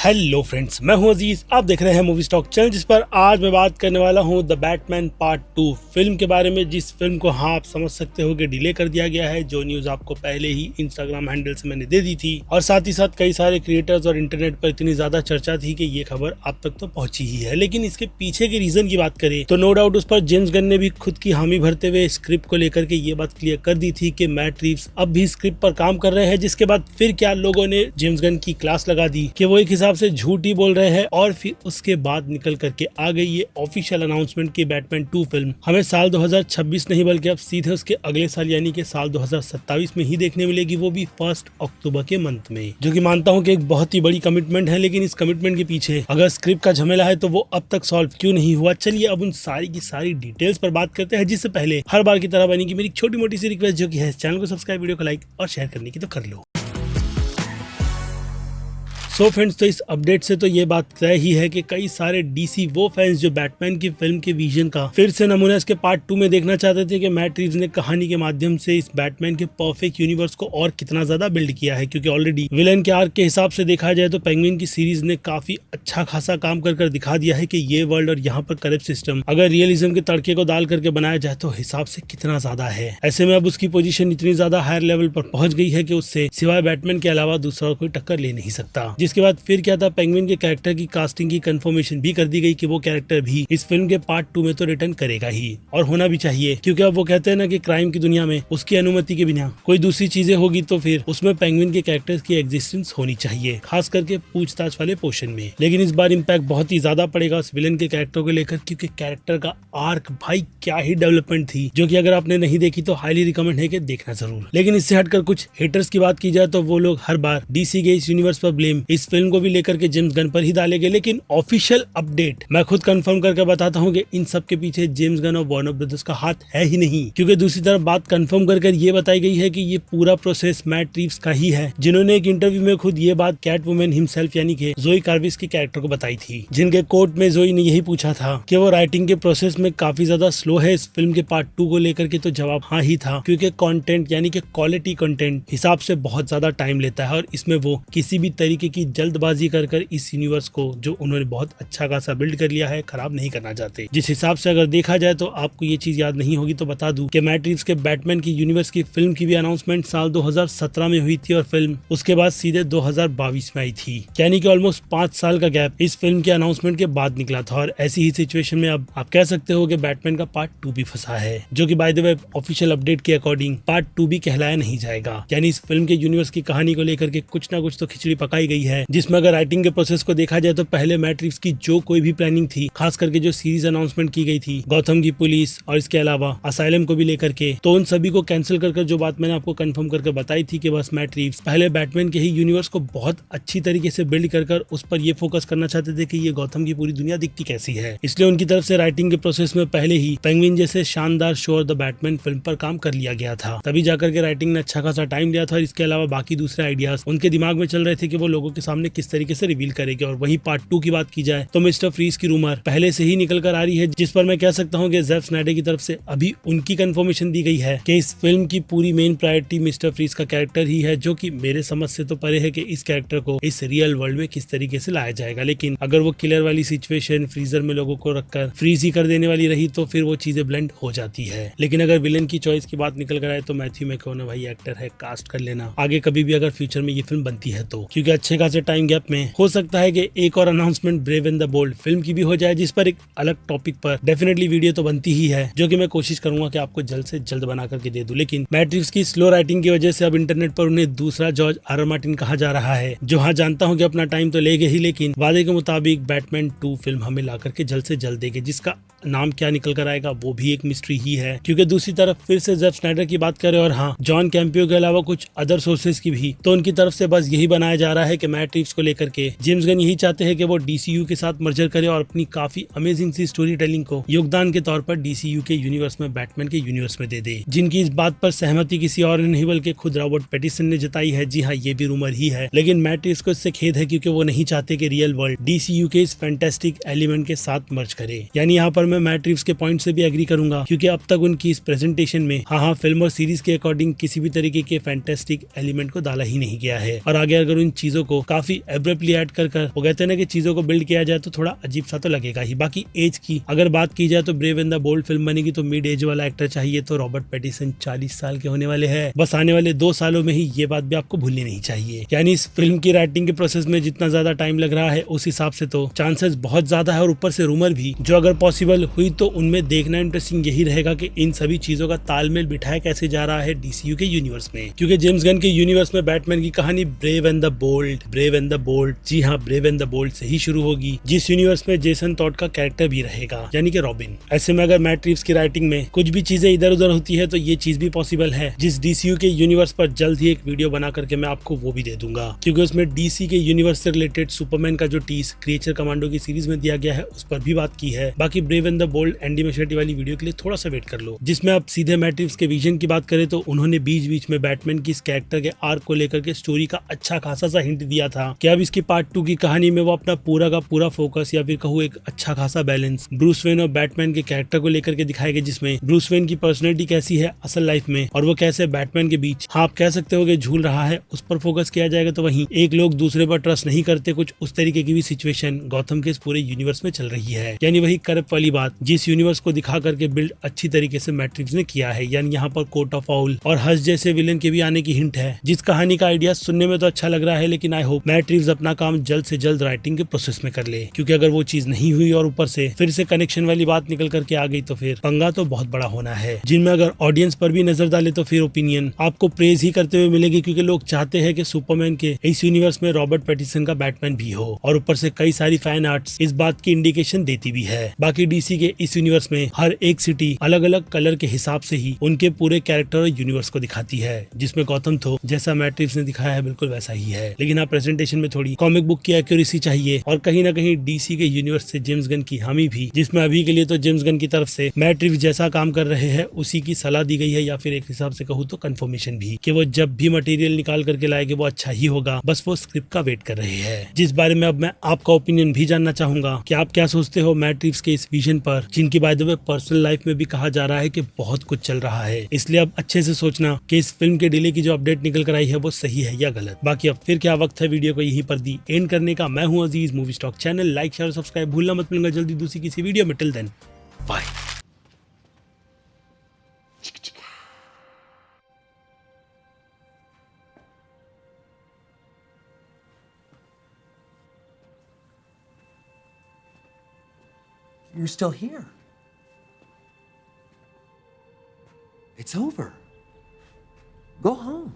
Hello friends, मैं हूं अजीज। आप देख रहे हैं मूवी स्टॉक चैनल, जिस पर आज मैं बात करने वाला हूं द बैटमैन पार्ट 2 फिल्म के बारे में। जिस फिल्म को आप समझ सकते हो कि डिले कर दिया गया है, जो न्यूज आपको पहले ही इंस्टाग्राम हैंडल से मैंने दे दी थी, और साथ ही साथ कई सारे क्रिएटर्स और इंटरनेट पर इतनी ज्यादा चर्चा थी कि ये खबर आप तक तो पहुंची ही है। लेकिन इसके पीछे के रीजन की बात करें तो नो डाउट उस पर जेम्स गन ने भी खुद की हामी भरते हुए स्क्रिप्ट को लेकर के ये बात क्लियर कर दी थी कि मैट रीव्स अब भी स्क्रिप्ट पर काम कर रहे हैं। जिसके बाद फिर क्या लोगों ने जेम्स गन की क्लास लगा दी कि वो एक हिसाब से झूठ ही बोल रहे हैं, और फिर उसके बाद निकल करके आ गई ये ऑफिशियल अनाउंसमेंट की बैटमैन 2 फिल्म हमें साल 2026 नहीं बल्कि अब सीधे उसके अगले साल यानी कि साल 2027 में ही देखने मिलेगी, वो भी 1 अक्टूबर के मंथ में। जो कि मानता हूं कि एक बहुत ही बड़ी कमिटमेंट है, लेकिन इस कमिटमेंट के पीछे अगर स्क्रिप्ट का झमेला है तो वो अब तक सॉल्व क्यों नहीं हुआ। चलिए अब उन सारी की सारी डिटेल्स पर बात करते हैं। जिससे पहले हर बार की तरह बनेगी मेरी छोटी मोटी सी रिक्वेस्ट, जो कि है चैनल को सब्सक्राइब, वीडियो को लाइक और शेयर करने की तो कर लो। सो फ्रेंड्स, तो इस अपडेट से तो ये बात तय ही है कि कई सारे डीसी वो फैंस जो बैटमैन की फिल्म के विजन का फिर से नमूना इसके पार्ट 2 में देखना चाहते थे कि मैट रीव्स ने कहानी के माध्यम से इस बैटमैन के परफेक्ट यूनिवर्स को और कितना ज्यादा बिल्ड किया है। क्योंकि ऑलरेडी विलन के आर्क के हिसाब से देखा जाए तो पेंगुइन की सीरीज ने काफी अच्छा खासा काम कर दिखा दिया है कि ये वर्ल्ड और यहाँ पर करप्ट सिस्टम अगर रियलिज्म के तड़के को डाल करके बनाया जाए तो हिसाब से कितना ज्यादा है। ऐसे में अब उसकी पोजीशन इतनी ज्यादा हायर लेवल पर पहुंच गई है कि उससे सिवाय बैटमैन के अलावा दूसरा कोई टक्कर ले नहीं सकता। जिसके बाद फिर क्या था, पेंगुइन के कैरेक्टर की कास्टिंग की कंफर्मेशन भी कर दी गई कि वो कैरेक्टर भी इस फिल्म के पार्ट 2 में तो रिटर्न करेगा ही, और होना भी चाहिए। क्योंकि अब वो कहते हैं ना कि क्राइम की दुनिया में उसकी अनुमति के बिना कोई दूसरी चीजें होगी तो फिर उसमें पेंगुइन के कैरेक्टर्स की एग्जिस्टेंस होनी चाहिए, खास करके पूछताछ वाले पोर्शन में। लेकिन इस बार इम्पैक्ट बहुत ही ज्यादा पड़ेगा उस विलन के कैरेक्टर को लेकर, क्योंकि कैरेक्टर का आर्क भाई क्या ही डेवलपमेंट थी, जो कि अगर आपने नहीं देखी तो हाईली रिकमेंड है कि देखना जरूर। लेकिन इससे हटकर कुछ हेटर्स की बात की जाए तो वो लोग हर बार डीसी के इस यूनिवर्स पर ब्लेम इस फिल्म को भी लेकर के जेम्स गन पर ही डालेंगे। लेकिन ऑफिशियल अपडेट मैं खुद कंफर्म करके बताता हूं कि इन सब के पीछे जेम्स गन और वार्नर ब्रदर्स का हाथ है ही नहीं। क्योंकि दूसरी तरफ बात कंफर्म कर ये बताई गई है कि ये पूरा प्रोसेस मैट रीव्स का ही है, जिन्होंने एक इंटरव्यू में खुद ये बात कैट वुमेन हिमसेल्फ यानी कि जोई कार्विस के कैरेक्टर को बताई थी, जिनके कोर्ट में जोई ने यही पूछा था कि वो राइटिंग के प्रोसेस में काफी ज्यादा स्लो है इस फिल्म के पार्ट 2 को लेकर के। तो जवाब हाँ ही था, क्योंकि कंटेंट यानी कि क्वालिटी कंटेंट हिसाब से बहुत ज्यादा टाइम लेता है, और इसमें वो किसी भी तरीके की जल्दबाजी कर इस यूनिवर्स को जो उन्होंने बहुत अच्छा खासा बिल्ड कर लिया है खराब नहीं करना चाहते। जिस हिसाब से अगर देखा जाए तो आपको ये चीज याद नहीं होगी तो बता दूं कि मैट रीव्स के बैटमैन की यूनिवर्स की फिल्म की भी अनाउंसमेंट साल 2017 में हुई थी, और फिल्म उसके बाद सीधे 2022 में आई थी। यानी कि ऑलमोस्ट 5 साल का गैप इस फिल्म के अनाउंसमेंट के बाद निकला था। और ऐसी ही सिचुएशन में अब आप कह सकते हो कि बैटमैन का पार्ट 2 भी फंसा है, जो कि by the way official update के अकॉर्डिंग पार्ट 2 भी कहलाया नहीं जाएगा। यानी इस फिल्म के यूनिवर्स की कहानी को लेकर के कुछ ना कुछ तो खिचड़ी पकाई गई है, जिसमें अगर राइटिंग के प्रोसेस को देखा जाए तो पहले मैट रीव्स की जो कोई भी प्लानिंग थी, खास करके जो सीरीज अनाउंसमेंट की गई थी गॉथम की पुलिस और इसके अलावा असाइलम को भी लेकर के, तो उन सभी को कैंसिल कर जो बात मैंने आपको कंफर्म करके बताई थी कि बस मैट रीव्स पहले बैटमैन के ही यूनिवर्स को बहुत अच्छी तरीके से बिल्ड कर उस पर ये फोकस करना चाहते थे कि ये गॉथम की पूरी दुनिया दिखती कैसी है। इसलिए उनकी तरफ से राइटिंग के प्रोसेस में पहले ही पेंगुइन जैसे शानदार शो और द बैटमैन फिल्म पर काम कर लिया गया था। तभी जाकर के राइटिंग ने अच्छा खासा टाइम लिया था, और इसके अलावा बाकी दूसरे आइडियाज उनके दिमाग में चल रहे थे कि वो लोगों के सामने किस तरीके से रिवील करेंगे। और वही पार्ट 2 की बात की जाए तो मिस्टर फ्रीज की रूमर पहले से ही निकल कर आ रही है, जिस पर मैं कह सकता हूं कि ज़ैक स्नाइडर की तरफ से अभी उनकी कंफर्मेशन दी गई है कि इस फिल्म की पूरी मेन प्रायोरिटी मिस्टर फ्रीज का कैरेक्टर ही है, जो कि मेरे समझ से तो परे है कि इस कैरेक्टर को इस रियल वर्ल्ड में किस तरीके से लाया जाएगा। लेकिन अगर वो किलर वाली सिचुएशन फ्रीजर में लोगों को रखकर फ्रीज ही कर देने वाली रही तो फिर वो चीजें ब्लेंड हो जाती है। लेकिन अगर विलेन की चॉइस की बात निकल कर आए तो मैथ्यू मैककॉनॉही भाई एक्टर है, कास्ट कर लेना आगे कभी भी अगर फ्यूचर में ये फिल्म बनती है तो। क्योंकि अच्छे खासे टाइम गैप में हो सकता है कि एक और announcement brave and the bold film की भी हो जाए, जिस पर एक अलग टॉपिक पर डेफिनेटली वीडियो तो बनती ही है, जो कि मैं कोशिश करूंगा कि आपको जल्द से जल्द बना करके दे दूं। लेकिन मैट रीव्स की स्लो राइटिंग की वजह से अब इंटरनेट पर उन्हें दूसरा जॉर्ज आर मार्टिन कहा जा रहा है, जो हाँ जानता हूं कि अपना टाइम तो लेगे ही, लेकिन वादे के मुताबिक बैटमैन 2 फिल्म हमें ला करके जल्द से जल्द देंगे, जिसका नाम क्या निकल कर आएगा वो भी एक मिस्ट्री ही है। क्योंकि दूसरी तरफ फिर से ज़ैक स्नाइडर की बात करें और हाँ जॉन कैंपियो के अलावा कुछ अदर सोर्सेज की भी, तो उनकी तरफ से बस यही बनाया जा रहा है कि मैट रीव्स को लेकर के जेम्स गन यही चाहते हैं कि वो डीसीयू के साथ मर्जर करे और अपनी काफी अमेजिंग सी स्टोरी टेलिंग को योगदान के तौर पर डीसीयू के यूनिवर्स में बैटमैन के यूनिवर्स में दे दे। जिनकी इस बात पर सहमति किसी और नहीं बल्कि खुद रॉबर्ट पैटिसन ने जताई है। जी हाँ, ये भी रूमर ही है, लेकिन मैट रीव्स को इससे खेद है क्योंकि वो नहीं चाहते कि रियल वर्ल्ड डीसीयू के इस फैंटास्टिक एलिमेंट के साथ मर्ज करे। यानी यहाँ पर मैं मैट रिव्स के पॉइंट से भी एग्री करूंगा, क्योंकि अब तक उनकी इस प्रेजेंटेशन में हाँ फिल्म और सीरीज के अकॉर्डिंग किसी भी तरीके के फैंटास्टिक एलिमेंट को डाला ही नहीं गया है। और आगे अगर उन चीजों को काफी एब्रप्टली ऐड कर वो कहते हैं ना कि चीजों को बिल्ड किया जाए तो थोड़ा अजीब सा तो लगेगा ही। बाकी एज की अगर बात की जाए तो brave and the bold film बनेगी तो मिड एज वाला एक्टर चाहिए, तो रॉबर्ट पैटिसन 40 साल के होने वाले हैं। बस आने वाले 2 सालों में ही ये बात भी आपको भूलनी नहीं चाहिए। यानी इस फिल्म की राइटिंग के प्रोसेस में जितना ज्यादा टाइम लग रहा है उस हिसाब से तो चांसेस बहुत ज्यादा है, और ऊपर से रूमर भी जो अगर पॉसिबल हुई तो उनमें देखना इंटरेस्टिंग यही रहेगा कि इन सभी चीजों का तालमेल बिठाया कैसे जा रहा है डीसीयू के यूनिवर्स में। क्योंकि जेम्स गन के यूनिवर्स में बैटमैन की कहानी ब्रेव एंड द बोल्ड, जी हाँ ब्रेव एंड द बोल्ड से ही शुरू होगी, जिस यूनिवर्स में जेसन टॉड का कैरेक्टर भी रहेगा यानी कि रॉबिन। ऐसे में अगर मैट रिव्स की राइटिंग में कुछ भी चीजें इधर उधर होती है तो ये चीज भी पॉसिबल है, जिस डीसीयू के यूनिवर्स पर जल्द ही एक वीडियो बना करके मैं आपको वो भी दे दूंगा, क्योंकि उसमें डीसी के यूनिवर्स से रिलेटेड सुपरमैन का जो टीज क्रिएचर कमांडो की सीरीज में दिया गया है उस पर भी बात की है। बाकी brave and the bold Andy Mashetti वाली वीडियो के लिए थोड़ा सा वेट कर लो, जिसमें आप सीधे मैट रिव्स के विजन की बात करें तो उन्होंने बीच बीच में बैटमैन की इस कैरेक्टर के आर्क को लेकर के स्टोरी का अच्छा खासा सा हिंट दिया था कि अब इसकी पार्ट 2 की कहानी में वो अपना पूरा का पूरा फोकस या फिर कहूँ एक अच्छा खासा बैलेंस ब्रूस वेन और बैटमैन के कैरेक्टर को लेकर के दिखाएगा, जिसमें ब्रूस वेन की पर्सनैलिटी कैसी है असल लाइफ में और वो कैसे बैटमैन के बीच हाँ आप कह सकते हो कि झूल रहा है, उस पर फोकस किया जाएगा। तो वहीं एक लोग दूसरे पर ट्रस्ट नहीं करते, कुछ उस तरीके की भी सिचुएशन गौथम के इस पूरे यूनिवर्स में चल रही है। यानी वही करप्ट वाली बात जिस यूनिवर्स को दिखा करके बिल्ड अच्छी तरीके से मैट्रिक्स ने किया है। यानी यहाँ पर कोर्ट ऑफ आउल और हस जैसे विलेन के भी आने की हिंट है, जिस कहानी का आइडिया सुनने में तो अच्छा लग रहा है, लेकिन आई होप मैट रिव्स अपना काम जल्द से जल्द राइटिंग के प्रोसेस में कर ले, क्योंकि अगर वो चीज नहीं हुई और ऊपर से फिर से कनेक्शन वाली बात निकल करके आ गई तो फिर पंगा तो बहुत बड़ा होना है, जिनमें अगर ऑडियंस पर भी नजर डाले तो फिर ओपिनियन आपको प्रेज ही करते हुए मिलेगी, क्योंकि लोग चाहते हैं कि सुपरमैन के इस यूनिवर्स में रॉबर्ट पैटिसन का बैटमैन भी हो, और ऊपर से कई सारी फैन आर्ट्स इस बात की इंडिकेशन देती भी है। बाकी डीसी के इस यूनिवर्स में हर एक सिटी अलग अलग कलर के हिसाब से ही उनके पूरे कैरेक्टर और यूनिवर्स को दिखाती है, जिसमें गौतम तो जैसा मैट रिव्स ने दिखाया है बिल्कुल वैसा ही है, लेकिन हाँ प्रेजेंटेशन में थोड़ी कॉमिक बुक की एक्यूरेसी चाहिए, और कहीं ना कहीं डीसी के यूनिवर्स से जेम्स गन की हामी भी, जिसमें अभी के लिए तो जेम्स गन की तरफ से मैट रिव्स जैसा काम कर रहे हैं उसी की सलाह दी गई है, या फिर एक हिसाब से कहूँ तो कंफर्मेशन भी कि वो जब भी मटेरियल निकाल करके लाएंगे वो अच्छा ही होगा, बस वो स्क्रिप्ट का वेट कर रहे हैं। जिस बारे में अब मैं आपका ओपिनियन भी जानना चाहूंगा कि आप क्या सोचते हो मैट रिव्स के इस विजन पर, जिनकी by the way personal life में भी कहा जा रहा है कि बहुत कुछ चल रहा है। इसलिए अब अच्छे से सोचना कि इस फिल्म के डिले की जो अपडेट निकल कर आई है वो सही है या गलत। बाकी अब फिर क्या वक्त है वीडियो को यहीं पर दी एंड करने का। मैं हूं Aziz, movie stock channel like share subscribe भूलना मत। मिलूंगा जल्दी दूसरी किसी वीडियो में। Till then bye. You're still here. It's over. Go home.